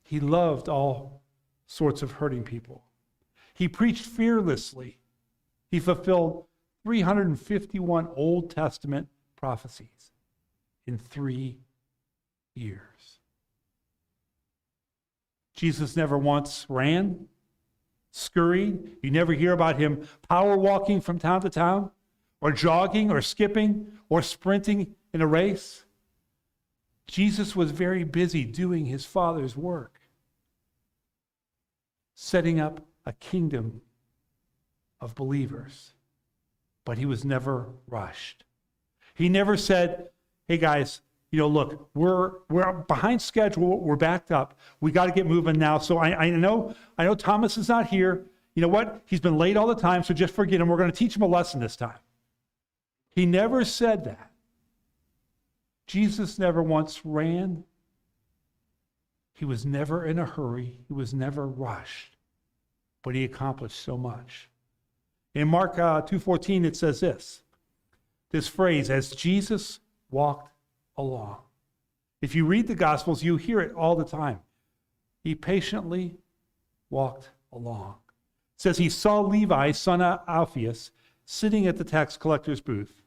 He loved all sorts of hurting people. He preached fearlessly. He fulfilled 351 Old Testament prophecies in 3 years. Jesus never once ran, scurried. You never hear about him power walking from town to town, or jogging, or skipping, or sprinting in a race. Jesus was very busy doing his Father's work, setting up a kingdom of believers. But he was never rushed. He never said, hey guys, look, we're behind schedule, we're backed up, we got to get moving now. So I know Thomas is not here. You know what? He's been late all the time, so just forget him. We're going to teach him a lesson this time. He never said that. Jesus never once ran. He was never in a hurry. He was never rushed. But he accomplished so much. In Mark 2:14, it says this phrase, as Jesus walked along. If you read the Gospels, you hear it all the time. He patiently walked along. It says he saw Levi, son of Alphaeus, sitting at the tax collector's booth.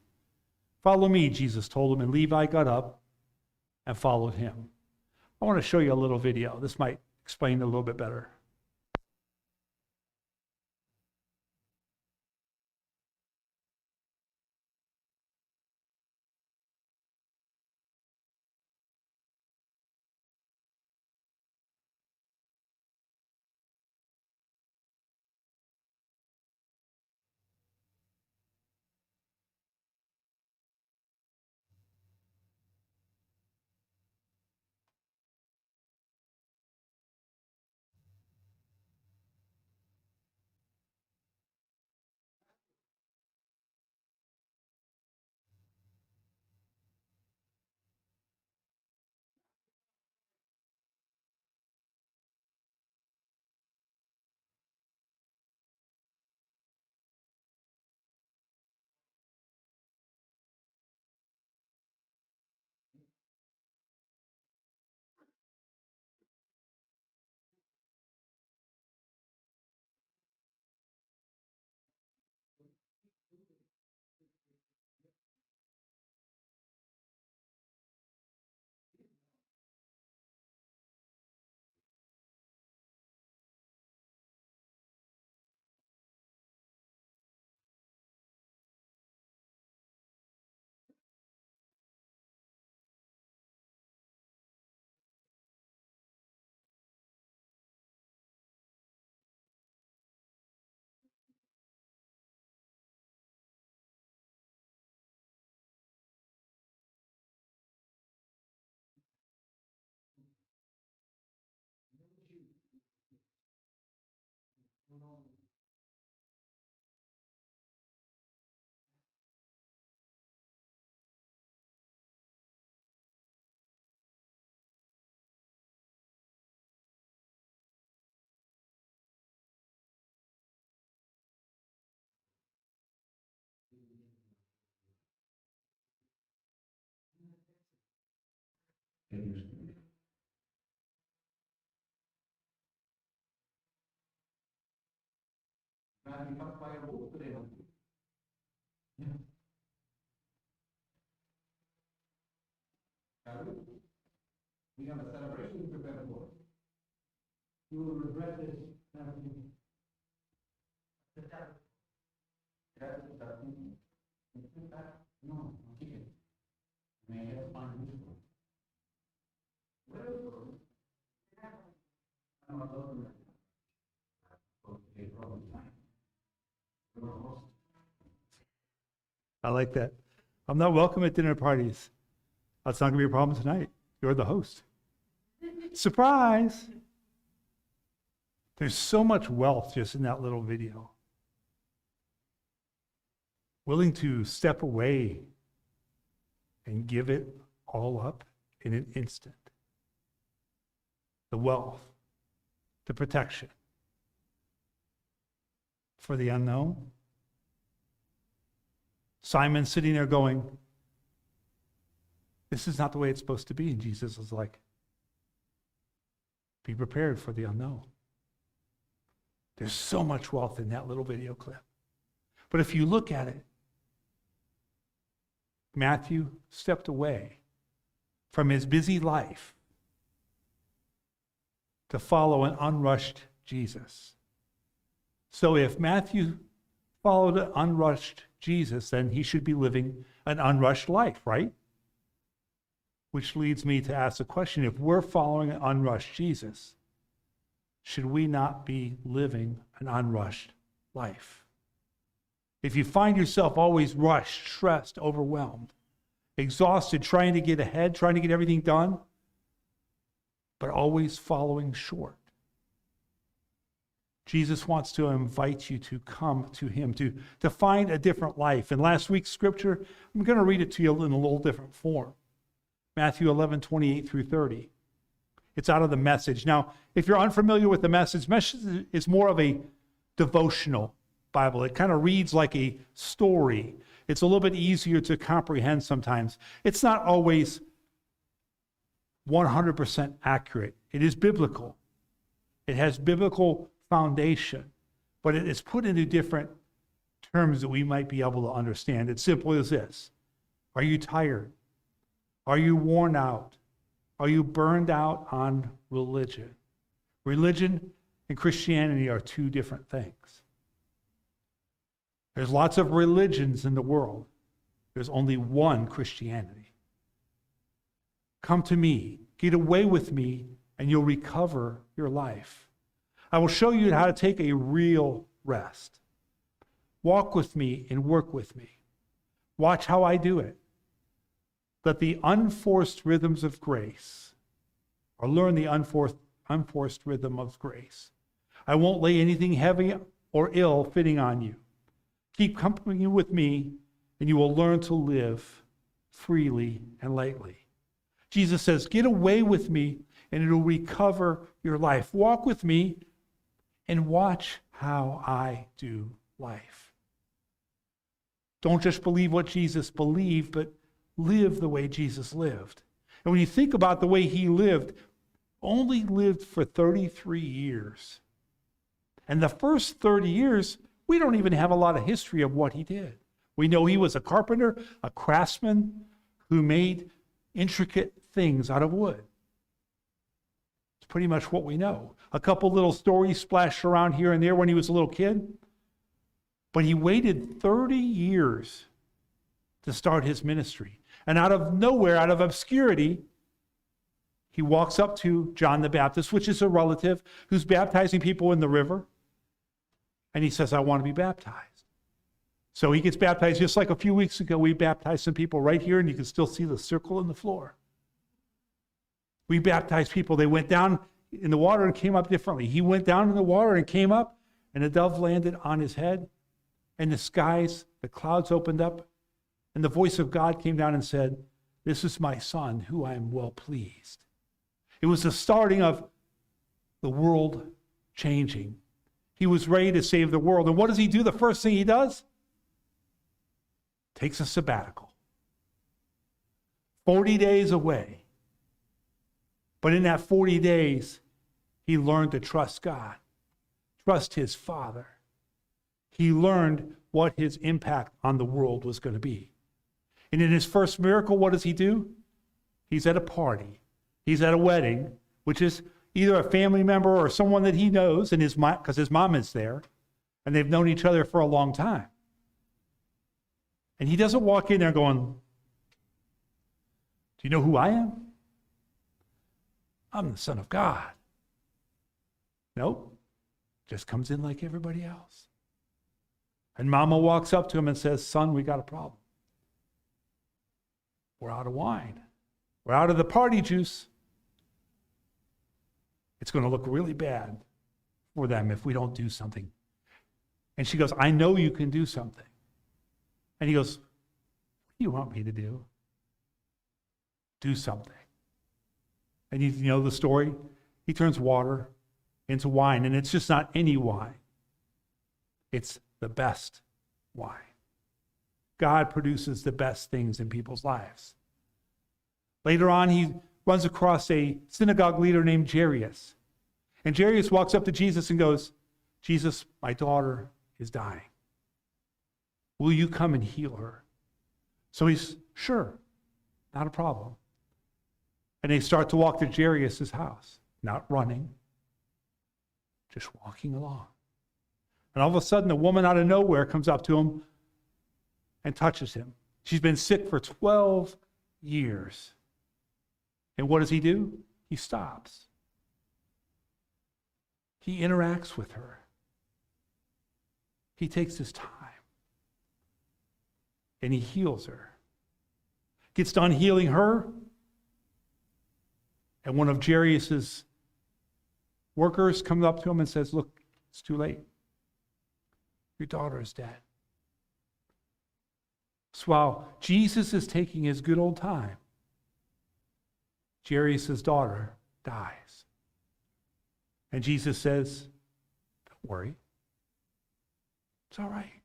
Follow me, Jesus told him, and Levi got up and followed him. I want to show you a little video. This might explain it a little bit better. We have a celebration prepared for. You will regret this. No, chicken. May I have fun with you? I'm not talking about I like that. I'm not welcome at dinner parties. That's not going to be a problem tonight. You're the host. Surprise! There's so much wealth just in that little video. Willing to step away and give it all up in an instant. The wealth, the protection for the unknown. Simon sitting there going, this is not the way it's supposed to be. And Jesus was like, Be prepared for the unknown. There's so much wealth in that little video clip. But if you look at it, Matthew stepped away from his busy life to follow an unrushed Jesus. So if Matthew followed an unrushed Jesus, then he should be living an unrushed life, right? Which leads me to ask the question, if we're following an unrushed Jesus, should we not be living an unrushed life? If you find yourself always rushed, stressed, overwhelmed, exhausted, trying to get ahead, trying to get everything done, but always following short, Jesus wants to invite you to come to him, to find a different life. In last week's scripture, I'm going to read it to you in a little different form. Matthew 11:28 through 30. It's out of the Message. Now, if you're unfamiliar with the Message is more of a devotional Bible. It kind of reads like a story. It's a little bit easier to comprehend sometimes. It's not always 100% accurate. It is biblical. It has biblical foundation, but it is put into different terms that we might be able to understand. It's simply as this. Are you tired? Are you worn out? Are you burned out on religion? Religion and Christianity are two different things. There's lots of religions in the world. There's only one Christianity. Come to me, get away with me, and you'll recover your life. I will show you how to take a real rest. Walk with me and work with me. Watch how I do it. Let the unforced rhythms of grace, or learn the unforced rhythm of grace. I won't lay anything heavy or ill-fitting on you. Keep company with me, and you will learn to live freely and lightly. Jesus says, get away with me, and it'll recover your life. Walk with me, and watch how I do life. Don't just believe what Jesus believed, but live the way Jesus lived. And when you think about the way he lived, only lived for 33 years. And the first 30 years, we don't even have a lot of history of what he did. We know he was a carpenter, a craftsman who made intricate things out of wood. It's pretty much what we know. A couple little stories splashed around here and there when he was a little kid. But he waited 30 years to start his ministry. And out of nowhere, out of obscurity, he walks up to John the Baptist, which is a relative who's baptizing people in the river. And he says, I want to be baptized. So he gets baptized just like a few weeks ago. We baptized some people right here, and you can still see the circle in the floor. We baptized people. They went down in the water and came up differently. He went down in the water and came up, and a dove landed on his head. And the skies, the clouds opened up, and the voice of God came down and said, this is my son, who I am well pleased. It was the starting of the world changing. He was ready to save the world. And what does he do? The first thing he does? Takes a sabbatical. 40 days away. But in that 40 days, he learned to trust God, trust his Father. He learned what his impact on the world was going to be. And in his first miracle, what does he do? He's at a party. He's at a wedding, which is either a family member or someone that he knows, and because his mom is there, and they've known each other for a long time. And he doesn't walk in there going, do you know who I am? I'm the Son of God. Nope. Just comes in like everybody else. And Mama walks up to him and says, son, we got a problem. We're out of wine. We're out of the party juice. It's going to look really bad for them if we don't do something. And she goes, I know you can do something. And he goes, what do you want me to do? Do something. And you know the story? He turns water into wine, and it's just not any wine. It's the best wine. God produces the best things in people's lives. Later on, he runs across a synagogue leader named Jairus. And Jairus walks up to Jesus and goes, Jesus, my daughter is dying. Will you come and heal her? So he's, sure, not a problem. And they start to walk to Jairus' house, not running, just walking along. And all of a sudden, a woman out of nowhere comes up to him and touches him. She's been sick for 12 years. And what does he do? He stops. He interacts with her. He takes his time. And he heals her. Gets done healing her. And one of Jairus' workers comes up to him and says, look, it's too late. Your daughter is dead. So while Jesus is taking his good old time, Jairus' daughter dies. And Jesus says, don't worry. It's all right.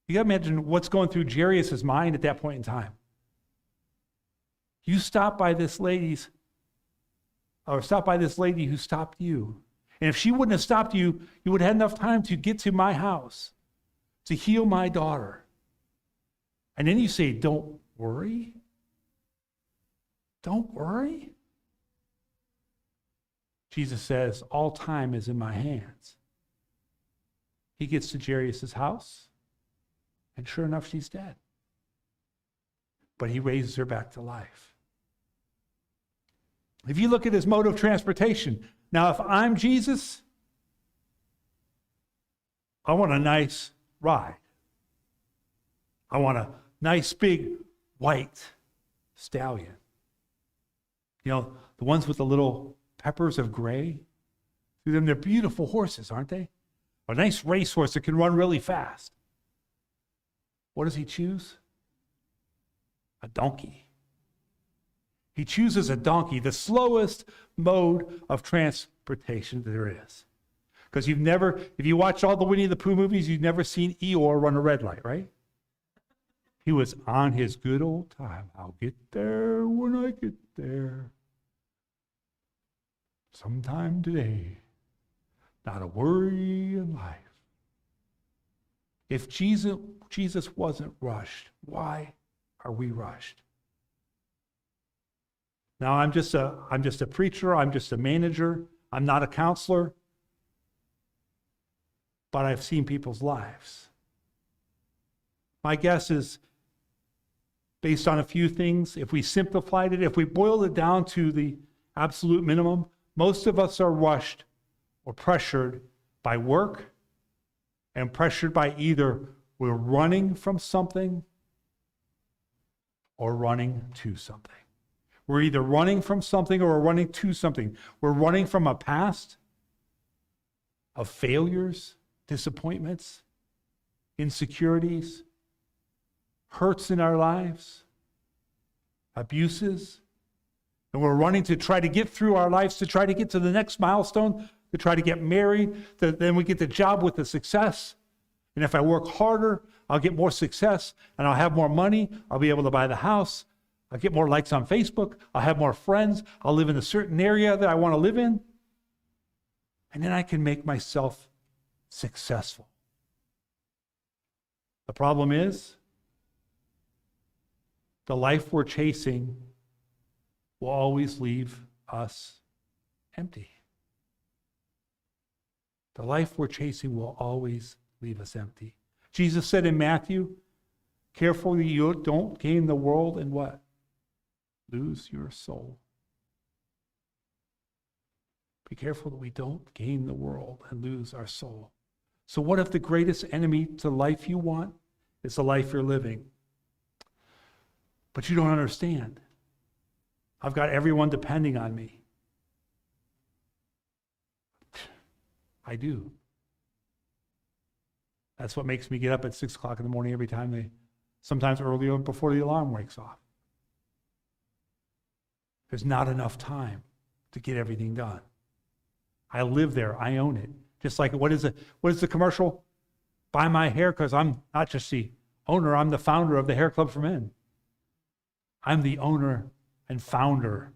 You got to imagine what's going through Jairus' mind at that point in time. You stop by this lady who stopped you. And if she wouldn't have stopped you, you would have had enough time to get to my house, to heal my daughter. And then you say, don't worry? Don't worry? Jesus says, all time is in my hands. He gets to Jairus' house, and sure enough, she's dead. But he raises her back to life. If you look at his mode of transportation, now if I'm Jesus, I want a nice ride. I want a nice big white stallion. You know, the ones with the little peppers of gray through them, they're beautiful horses, aren't they? A nice racehorse that can run really fast. What does he choose? A donkey. He chooses a donkey, the slowest mode of transportation there is. Because if you watch all the Winnie the Pooh movies, you've never seen Eeyore run a red light, right? He was on his good old time. I'll get there when I get there. Sometime today. Not a worry in life. If Jesus wasn't rushed, why are we rushed? Now, I'm just a preacher. I'm just a manager. I'm not a counselor. But I've seen people's lives. My guess is, based on a few things, if we simplified it, if we boiled it down to the absolute minimum, most of us are rushed or pressured by work and pressured by either we're running from something or running to something. We're either running from something or we're running to something. We're running from a past of failures, disappointments, insecurities, hurts in our lives, abuses. And we're running to try to get through our lives, to try to get to the next milestone, to try to get married. Then we get the job with the success. And if I work harder, I'll get more success and I'll have more money. I'll be able to buy the house. I'll get more likes on Facebook. I'll have more friends. I'll live in a certain area that I want to live in. And then I can make myself successful. The problem is, the life we're chasing will always leave us empty. The life we're chasing will always leave us empty. Jesus said in Matthew, careful you don't gain the world and what? Lose your soul. Be careful that we don't gain the world and lose our soul. So what if the greatest enemy to life you want is the life you're living? But you don't understand. I've got everyone depending on me. I do. That's what makes me get up at 6 o'clock in the morning every time sometimes earlier before the alarm wakes off. There's not enough time to get everything done. I live there. I own it. Just like, what is the commercial? Buy my hair, because I'm not just the owner, I'm the founder of the Hair Club for Men. I'm the owner and founder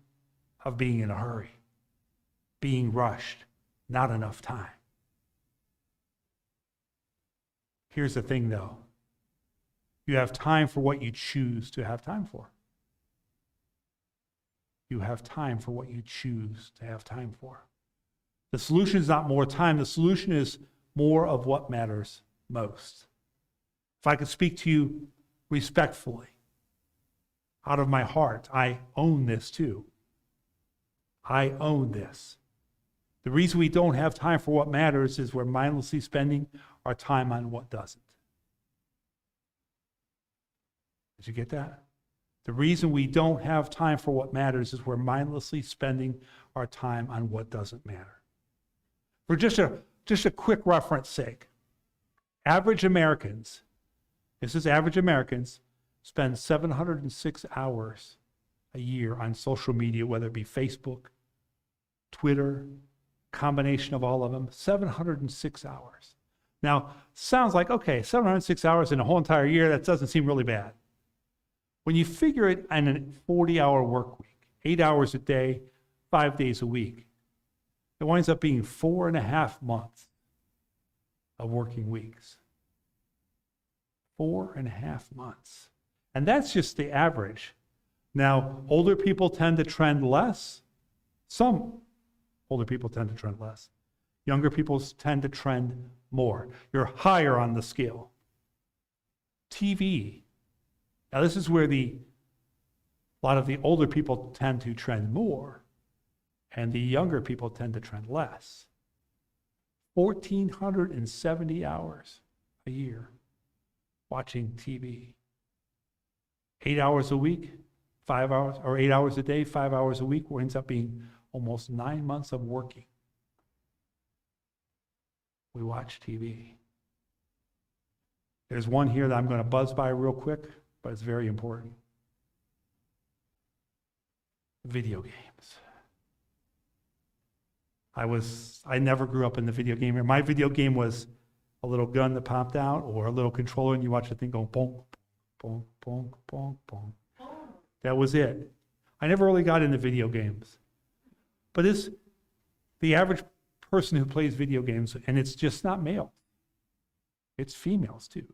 of being in a hurry. being rushed, not enough time. Here's the thing, though. You have time for what you choose to have time for. You have time for what you choose to have time for. The solution is not more time. The solution is more of what matters most. If I could speak to you respectfully, out of my heart, I own this too. I own this. The reason we don't have time for what matters is we're mindlessly spending our time on what doesn't. Did you get that? The reason we don't have time for what matters is we're mindlessly spending our time on what doesn't matter. For just a quick reference sake, average Americans, this is average Americans, spend 706 hours a year on social media, whether it be Facebook, Twitter, combination of all of them, 706 hours. Now, sounds like, okay, 706 hours in a whole entire year, that doesn't seem really bad. When you figure it on a 40-hour work week, 8 hours a day, 5 days a week, it winds up being 4.5 months of working weeks. 4.5 months. And that's just the average. Now, older people tend to trend less. Some older people tend to trend less. Younger people tend to trend more. You're higher on the scale. TV. Now, this is where a lot of the older people tend to trend more, and the younger people tend to trend less. 1,470 hours a year watching TV. 8 hours a week, 5 hours, or 8 hours a day, 5 hours a week, ends up being almost 9 months of working. We watch TV. There's one here that I'm going to buzz by real quick, but it's very important. Video games. I never grew up in the video game era. My video game was a little gun that popped out or a little controller and you watch the thing go boom, boom, boom, boom, boom. That was it. I never really got into video games. But it's the average person who plays video games, and it's just not male. It's females too.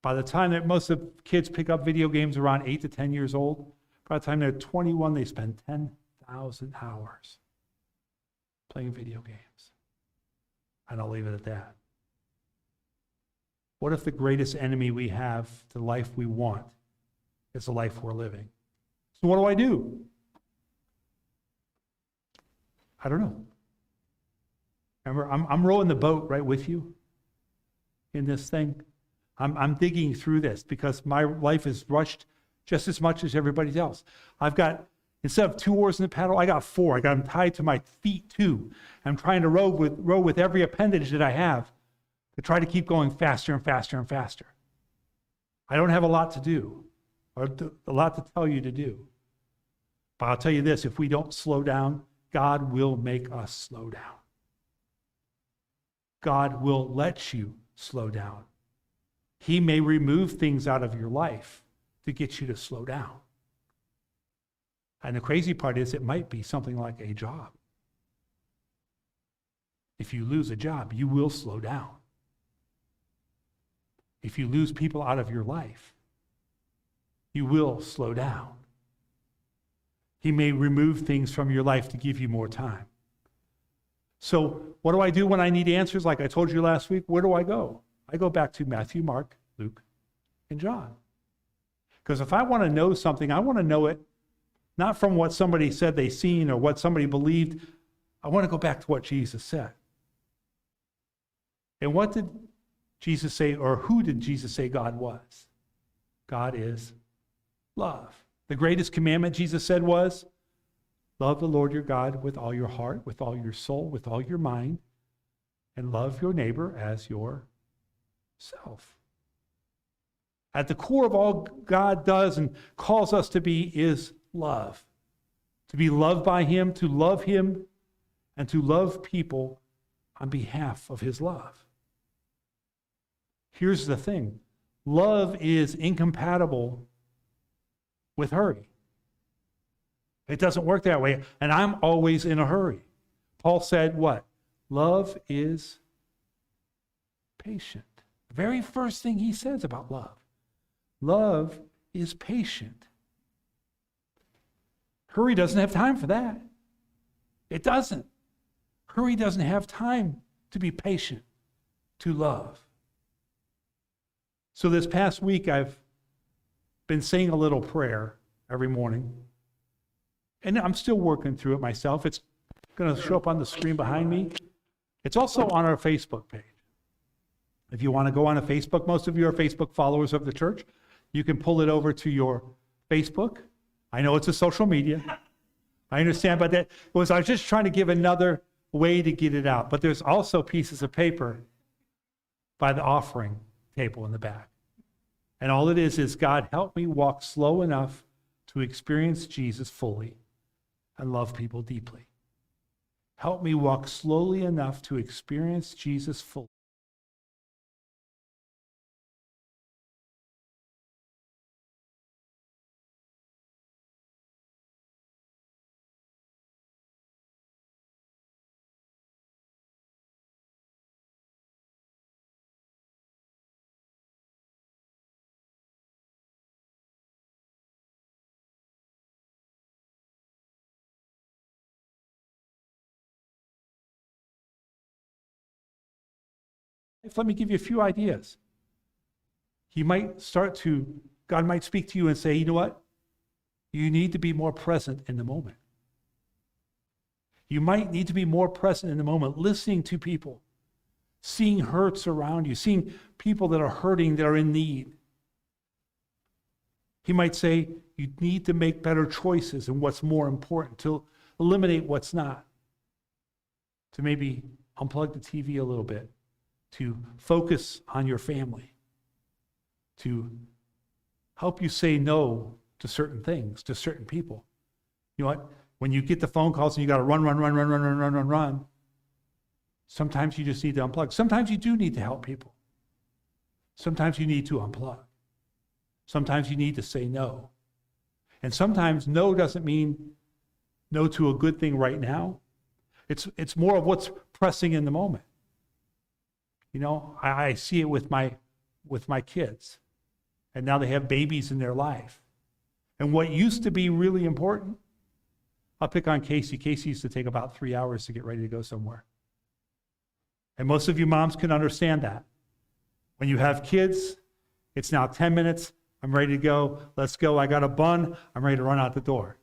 By the time that most of kids pick up video games around 8 to 10 years old, by the time they're 21, they spend 10,000 hours playing video games. And I'll leave it at that. What if the greatest enemy we have to the life we want is the life we're living? So what do I do? I don't know. Remember, I'm rowing the boat right with you in this thing. I'm digging through this because my life is rushed just as much as everybody else. I've got, instead of 2 oars in the paddle, I got 4. I got them tied to my feet too. I'm trying to row with every appendage that I have to try to keep going faster and faster and faster. I don't have a lot to do, or a lot to tell you to do. But I'll tell you this, if we don't slow down, God will make us slow down. God will let you slow down. He may remove things out of your life to get you to slow down. And the crazy part is it might be something like a job. If you lose a job, you will slow down. If you lose people out of your life, you will slow down. He may remove things from your life to give you more time. So what do I do when I need answers? Like I told you last week, where do I go? I go back to Matthew, Mark, Luke, and John. Because if I want to know something, I want to know it not from what somebody said they seen or what somebody believed. I want to go back to what Jesus said. And what did Jesus say, or who did Jesus say God was? God is love. The greatest commandment, Jesus said, was love the Lord your God with all your heart, with all your soul, with all your mind, and love your neighbor as yourself. At the core of all God does and calls us to be is love. To be loved by him, and to love people on behalf of his love. Here's the thing. Love is incompatible with hurry. It doesn't work that way. And I'm always in a hurry. Paul said what? Love is patient. The very first thing he says about love. Love is patient. Hurry doesn't have time for that. It doesn't. Hurry doesn't have time to be patient, to love. So this past week, I've been saying a little prayer every morning. And I'm still working through it myself. It's going to show up on the screen behind me. It's also on our Facebook page. If you want to go on to Facebook, most of you are Facebook followers of the church. You can pull it over to your Facebook. I know it's a social media. I understand, but I was just trying to give another way to get it out. But there's also pieces of paper by the offering table in the back. And all it is God, help me walk slow enough to experience Jesus fully and love people deeply. Help me walk slowly enough to experience Jesus fully. Let me give you a few ideas. God might speak to you and say, you know what? You need to be more present in the moment. You might need to be more present in the moment, listening to people, seeing hurts around you, seeing people that are hurting, that are in need. He might say, you need to make better choices in what's more important, to eliminate what's not, to maybe unplug the TV a little bit, to focus on your family, to help you say no to certain things, to certain people. You know what? When you get the phone calls and you got to run, sometimes you just need to unplug. Sometimes you do need to help people. Sometimes you need to unplug. Sometimes you need to say no. And sometimes no doesn't mean no to a good thing right now. It's more of what's pressing in the moment. You know, I see it with my kids. And now they have babies in their life. And what used to be really important, I'll pick on Casey. Casey used to take about 3 hours to get ready to go somewhere. And most of you moms can understand that. When you have kids, it's now 10 minutes. I'm ready to go. Let's go. I got a bun. I'm ready to run out the door.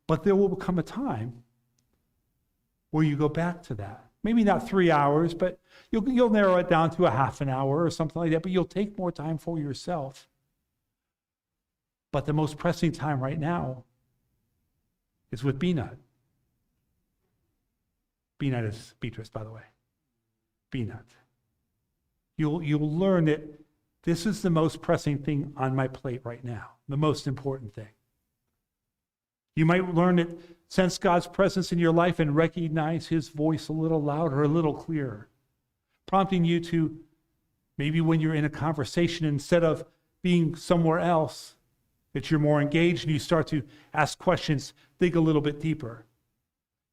But there will come a time where you go back to that. Maybe not 3 hours, but you'll narrow it down to a half an hour or something like that, but you'll take more time for yourself. But the most pressing time right now is with Beanut. Beanut is Beatrice, by the way. Beanut. You'll learn that this is the most pressing thing on my plate right now, the most important thing. You might learn that, sense God's presence in your life and recognize his voice a little louder, a little clearer, prompting you to, maybe when you're in a conversation, instead of being somewhere else, that you're more engaged and you start to ask questions, dig a little bit deeper.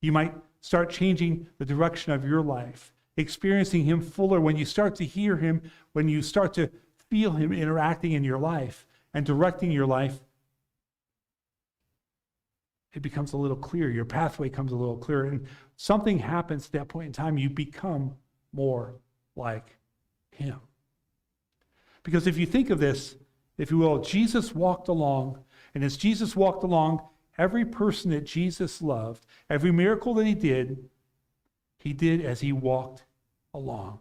You might start changing the direction of your life, experiencing him fuller when you start to hear him, when you start to feel him interacting in your life and directing your life. It becomes a little clearer. Your pathway comes a little clearer. And something happens at that point in time. You become more like him. Because if you think of this, if you will, Jesus walked along. And as Jesus walked along, every person that Jesus loved, every miracle that he did as he walked along.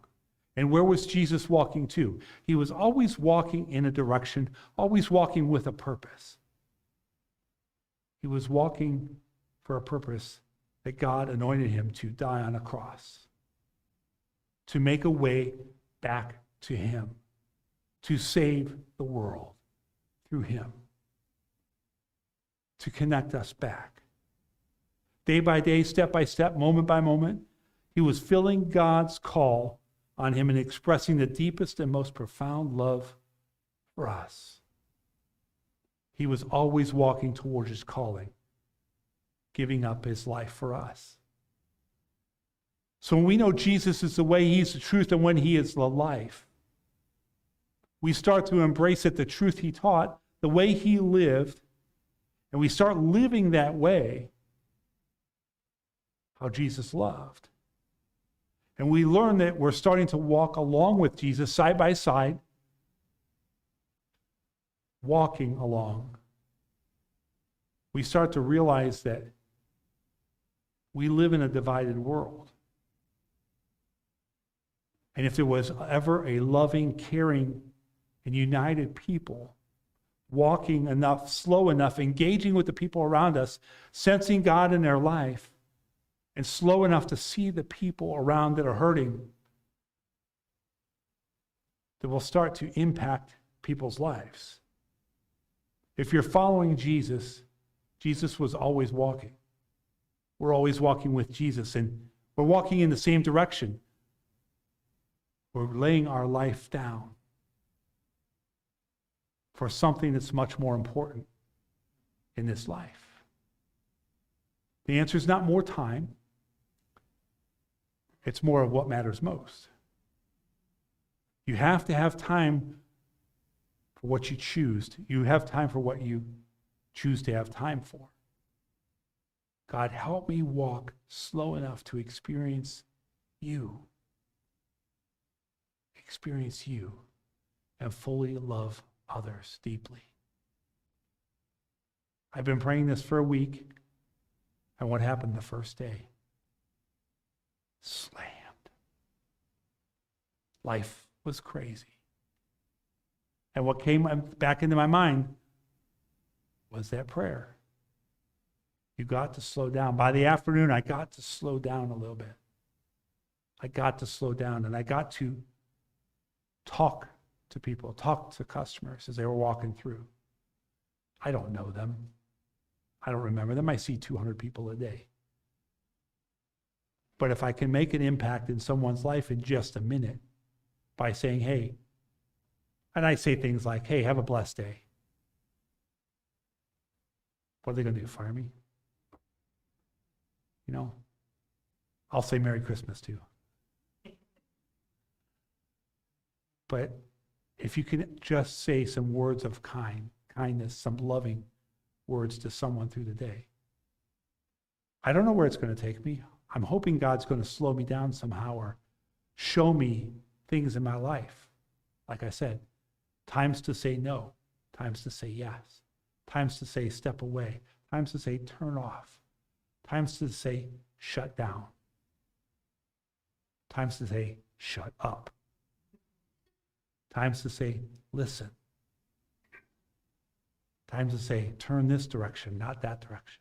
And where was Jesus walking to? He was always walking in a direction, always walking with a purpose. He was walking for a purpose that God anointed him to die on a cross, to make a way back to him, to save the world through him, to connect us back. Day by day, step by step, moment by moment, he was filling God's call on him and expressing the deepest and most profound love for us. He was always walking towards his calling, giving up his life for us. So when we know Jesus is the way, he's the truth, and when he is the life, we start to embrace it, the truth he taught, the way he lived, and we start living that way, how Jesus loved. And we learn that we're starting to walk along with Jesus side by side, walking along. We start to realize that we live in a divided world. And if there was ever a loving, caring, and united people, walking enough, slow enough, engaging with the people around us, sensing God in their life, and slow enough to see the people around that are hurting, that will start to impact people's lives. If you're following Jesus, Jesus was always walking. We're always walking with Jesus, and we're walking in the same direction. We're laying our life down for something that's much more important in this life. The answer is not more time. It's more of what matters most. You have to have time for what you choose. You have time for what you choose to have time for. God, help me walk slow enough to experience you. Experience you and fully love others deeply. I've been praying this for a week, and what happened the first day? Slammed. Life was crazy. And what came back into my mind was that prayer. You got to slow down. By the afternoon, I got to slow down a little bit. I got to slow down, and I got to talk to people, talk to customers as they were walking through. I don't know them. I don't remember them. I see 200 people a day. But if I can make an impact in someone's life in just a minute by saying, hey, and I say things like, hey, have a blessed day. What are they going to do, fire me? You know, I'll say Merry Christmas too. But if you can just say some words of kindness, some loving words to someone through the day. I don't know where it's going to take me. I'm hoping God's going to slow me down somehow or show me things in my life. Like I said, times to say no, times to say yes, times to say step away, times to say turn off, times to say shut down, times to say shut up, times to say listen, times to say turn this direction, not that direction.